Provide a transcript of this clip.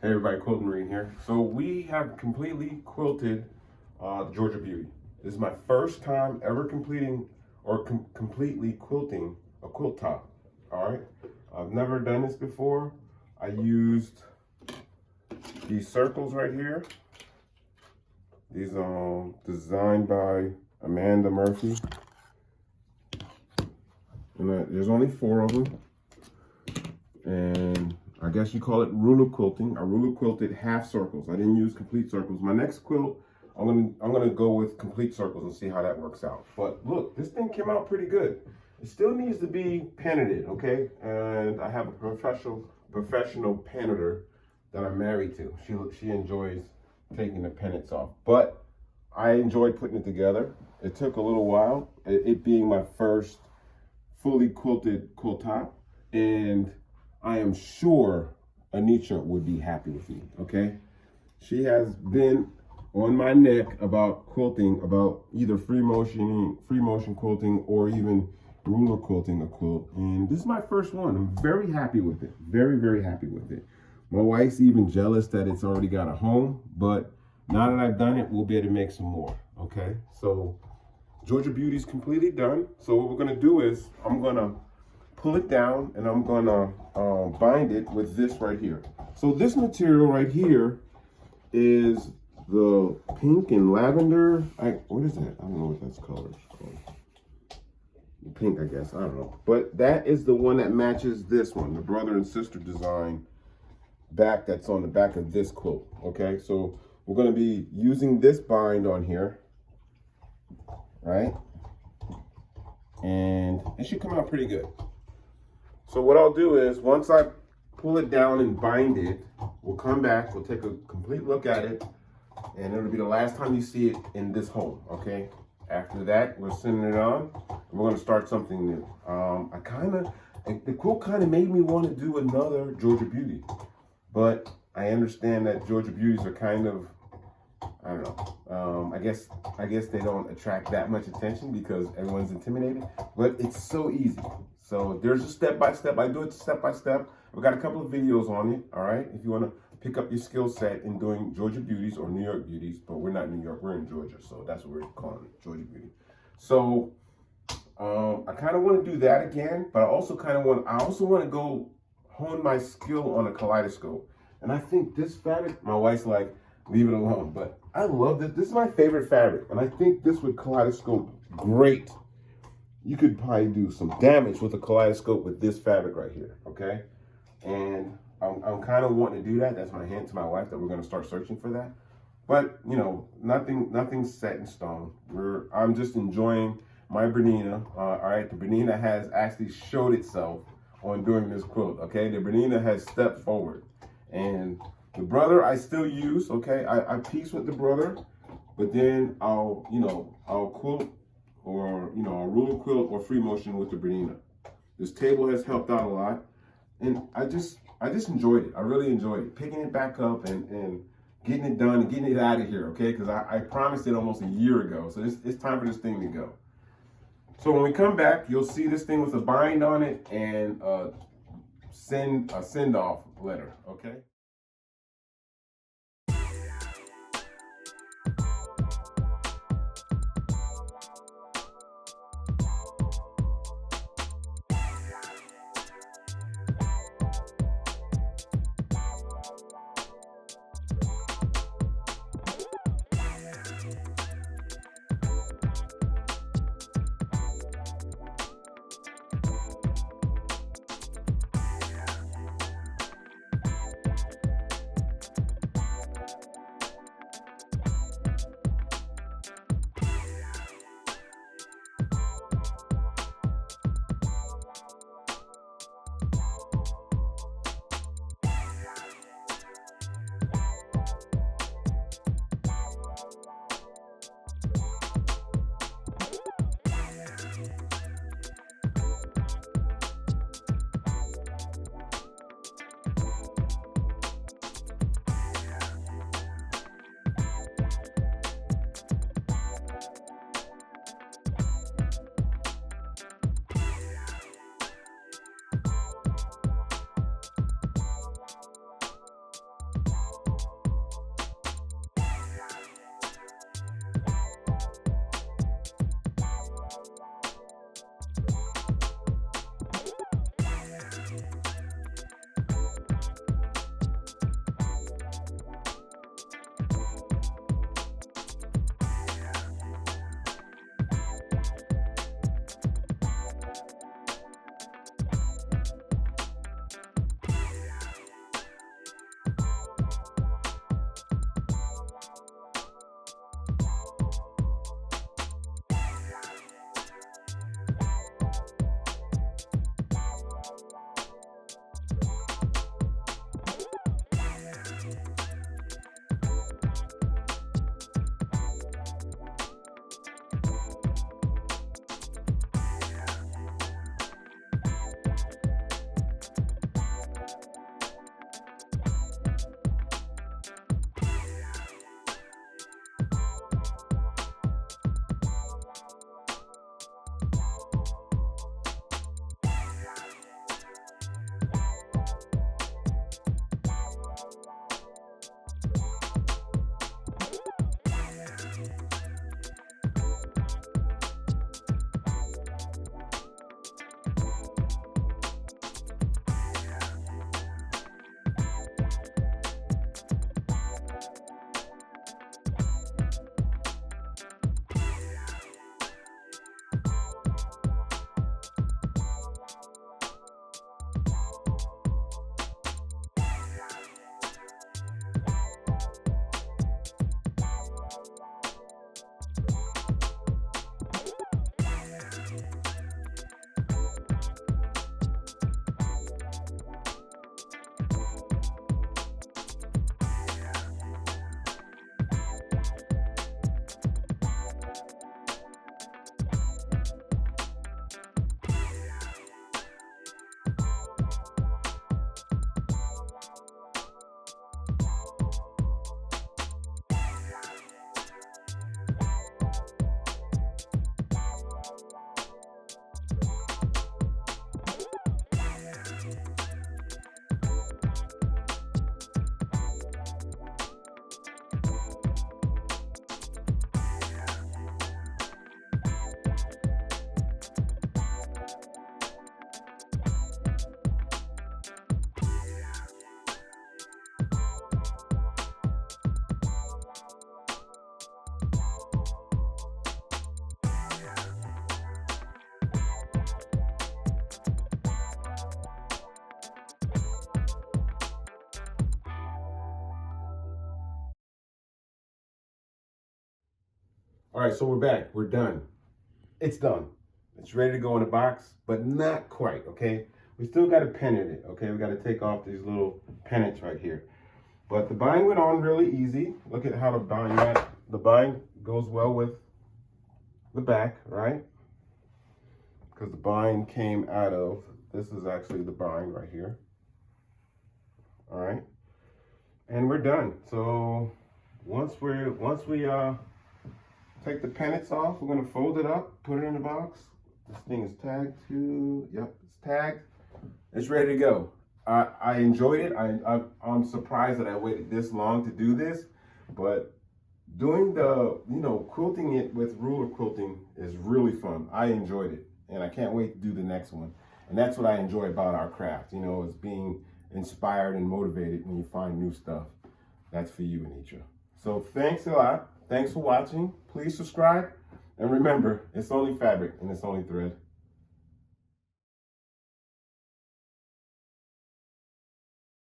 Hey everybody, Quilt Nation here. So we have completely quilted the Georgia Beauty. This is my first time ever completing or completely quilting a quilt top. All right, I've never done this before. I used these circles right here. These designed by Amanda Murphy, and there's only 4 of them. And I guess you call it ruler quilting. I ruler quilted half circles. I didn't use complete circles. My next quilt, I'm gonna go with complete circles and see how that works out. But look, this thing came out pretty good. It still needs to be penneted, okay? And I have a professional penneter that I'm married to. She enjoys taking the pennants off, but I enjoyed putting it together. It took a little while, it being my first fully quilted quilt top, and I am sure Anitra would be happy with me, okay? She has been on my neck about quilting, about either free motion quilting or even ruler quilting a quilt. And this is my first one. I'm very happy with it. Very, very happy with it. My wife's even jealous that it's already got a home, but now that I've done it, we'll be able to make some more, okay? So Georgia Beauty's completely done. So what we're gonna do is I'm gonna pull it down and I'm gonna bind it with this right here. So this material right here is the pink and lavender. What is that? I don't know what that's called. Pink, I guess. I don't know. But that is the one that matches this one, the brother and sister design back that's on the back of this quilt. Okay, so we're gonna be using this bind on here, right? And it should come out pretty good. So what I'll do is, once I pull it down and bind it, we'll come back, we'll take a complete look at it, and it'll be the last time you see it in this home, okay? After that, we're sending it on, and we're gonna start something new. The quilt kind of made me want to do another Georgia Beauty, but I understand that Georgia Beauties are kind of, I don't know, I guess they don't attract that much attention because everyone's intimidated, but it's so easy. So there's a step-by-step. I do it step-by-step. I've got a couple of videos on it, all right? If you want to pick up your skill set in doing Georgia Beauties or New York Beauties, but we're not in New York, we're in Georgia, so that's what we're calling it, Georgia Beauty. So I kind of want to do that again, but I also want to go hone my skill on a kaleidoscope. And I think this fabric, my wife's like, leave it alone, but I love this. This is my favorite fabric, and I think this would kaleidoscope great. You could probably do some damage with a kaleidoscope with this fabric right here, okay? And I'm kind of wanting to do that. That's my hint to my wife that we're going to start searching for that. But, you know, nothing's set in stone. I'm just enjoying my Bernina, all right? The Bernina has actually showed itself on doing this quilt, okay? The Bernina has stepped forward. And the brother I still use, okay? I piece with the brother, but then I'll quilt, or a ruler quilt or free motion with the Bernina. This table has helped out a lot, and I just enjoyed it. I really enjoyed it, picking it back up and getting it done and getting it out of here, okay? Because I promised it almost a year ago, so it's time for this thing to go. So when we come back, you'll see this thing with a bind on it and a send-off letter, okay? All right, so we're back. We're done. It's done. It's ready to go in the box, but not quite, okay? We still got to pennant it, okay? We got to take off these little pennants right here. But the bind went on really easy. Look at how the bind goes well with the back, right? Because the bind came out of, this is actually the bind right here. All right, and we're done. So once we take the pennants off, we're gonna fold it up, put it in the box. This thing is tagged to, yep, it's tagged. It's ready to go. I enjoyed it. I'm surprised that I waited this long to do this, but doing the, quilting it with ruler quilting is really fun. I enjoyed it, and I can't wait to do the next one. And that's what I enjoy about our craft, is being inspired and motivated when you find new stuff. That's for you, Anitra. So thanks a lot. Thanks for watching. Please subscribe. And remember, it's only fabric and it's only thread.